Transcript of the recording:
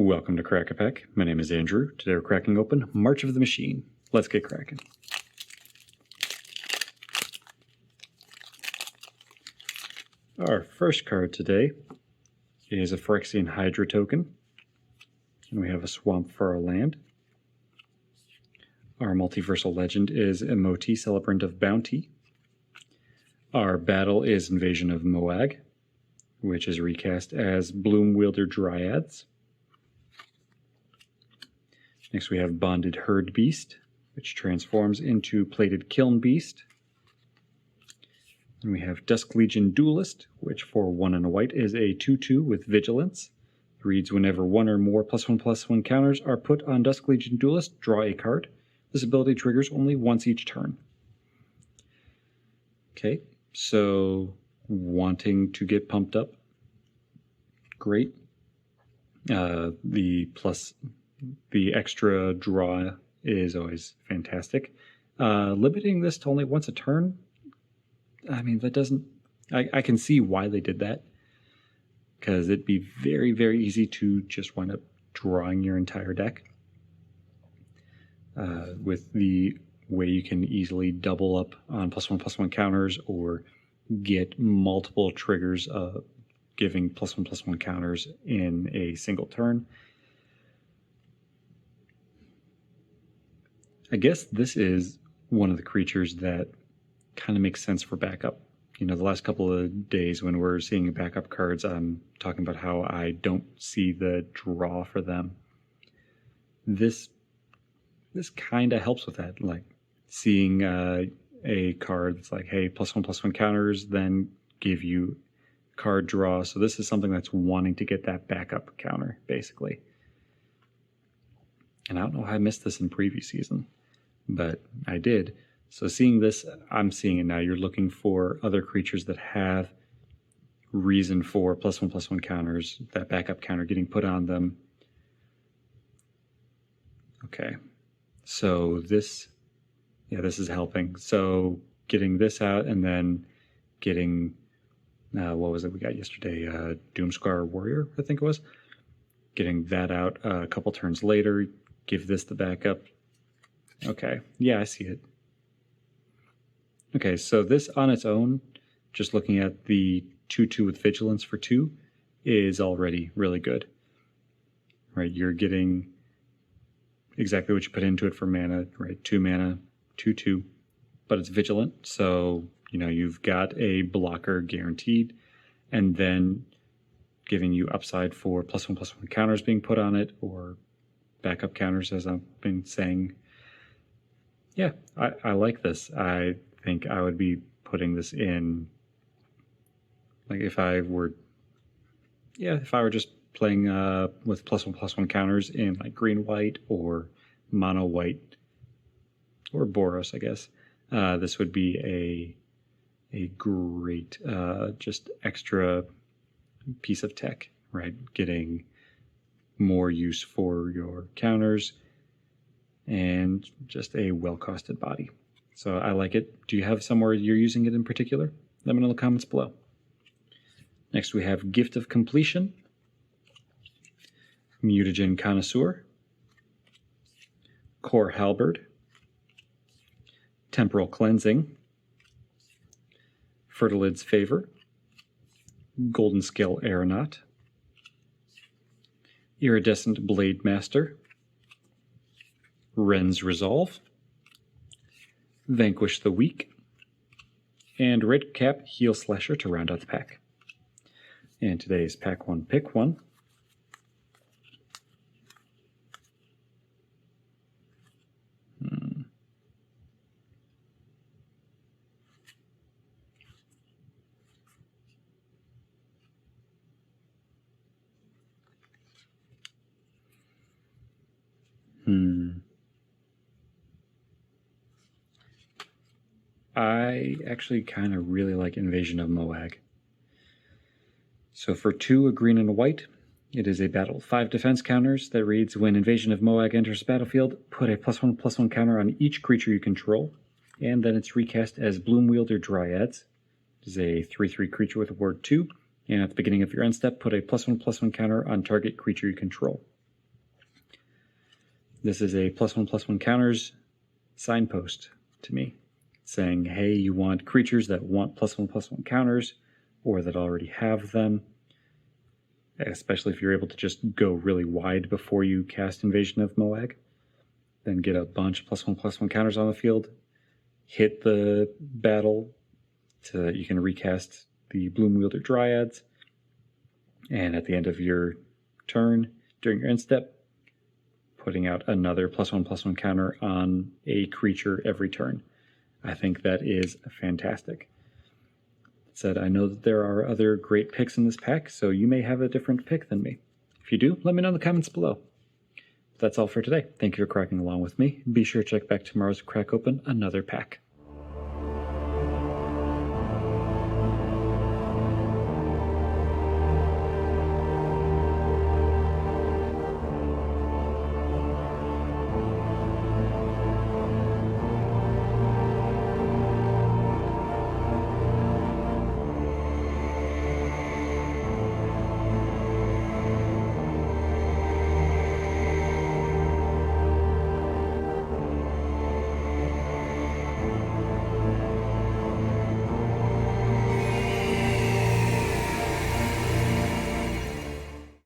Welcome to Crack-A-Pack. My name is Andrew. Today we're cracking open March of the Machine. Let's get cracking. Our first card today is a Phyrexian Hydra token. And we have a swamp for our land. Our multiversal legend is Emoti, Celebrant of Bounty. Our battle is Invasion of Moag, which is recast as Bloom Wielder Dryads. Next we have Bonded Herd Beast, which transforms into Plated Kiln Beast. And we have Dusk Legion Duelist, which for 1 and a white is a 2/2 with Vigilance. It reads, whenever 1 or more +1/+1 counters are put on Dusk Legion Duelist, draw a card. This ability triggers only once each turn. Okay, so wanting to get pumped up. Great. The extra draw is always fantastic. Limiting this to only once a turn, I mean, that doesn't... I can see why they did that. Because it'd be very, very easy to just wind up drawing your entire deck. With the way you can easily double up on +1/+1 counters or get multiple triggers giving +1/+1 counters in a single turn. I guess this is one of the creatures that kind of makes sense for backup. You know, the last couple of days when we're seeing backup cards, I'm talking about how I don't see the draw for them. This kind of helps with that, like seeing a card that's like, hey, +1/+1 counters, then give you card draw. So this is something that's wanting to get that backup counter, basically. And I don't know how I missed this in previous season, but I did. So seeing this, I'm seeing it now. You're looking for other creatures that have reason for +1/+1 counters, that backup counter getting put on them. Okay, so this is helping. So getting this out and then getting, what was it we got yesterday? Doomscar Warrior, I think it was. Getting that out a couple turns later, give this the backup. Okay, yeah, I see it. Okay, so this on its own, just looking at the 2/2 with Vigilance for 2, is already really good. Right, you're getting exactly what you put into it for mana, right? 2 mana, 2/2, but it's Vigilant, so you know you've got a blocker guaranteed, and then giving you upside for +1/+1 counters being put on it, or backup counters, as I've been saying. Yeah, I like this. I think I would be putting this in, like if I were just playing with +1/+1 counters in like green-white or mono-white or Boros, I guess. This would be a great just extra piece of tech, right? Getting more use for your counters and just a well-costed body. So I like it. Do you have somewhere you're using it in particular? Let me know in the comments below. Next we have Gift of Completion, Mutagen Connoisseur, Core Halberd, Temporal Cleansing, Fertilid's Favor, Golden Scale Aeronaut, Iridescent Blade Master, Ren's Resolve, Vanquish the Weak, and Red Cap Heel Slasher to round out the pack. And today's Pack 1 Pick 1. I actually kind of really like Invasion of Moag. So for 2, a green and a white, it is a battle 5 defense counters that reads, when Invasion of Moag enters the battlefield, put a +1/+1 counter on each creature you control, and then it's recast as Bloom Wielder Dryads. It is a 3/3 creature with a word 2, and at the beginning of your end step, put a +1/+1 counter on target creature you control. This is a +1/+1 counters signpost to me, saying, hey, you want creatures that want +1/+1 counters, or that already have them, especially if you're able to just go really wide before you cast Invasion of Moag. Then get a bunch of +1/+1 counters on the field, hit the battle so that you can recast the Bloomwielder Dryads, and at the end of your turn, during your end step, putting out another +1/+1 counter on a creature every turn. I think that is fantastic. That said, I know that there are other great picks in this pack, so you may have a different pick than me. If you do, let me know in the comments below. That's all for today. Thank you for cracking along with me. Be sure to check back tomorrow to crack open another pack.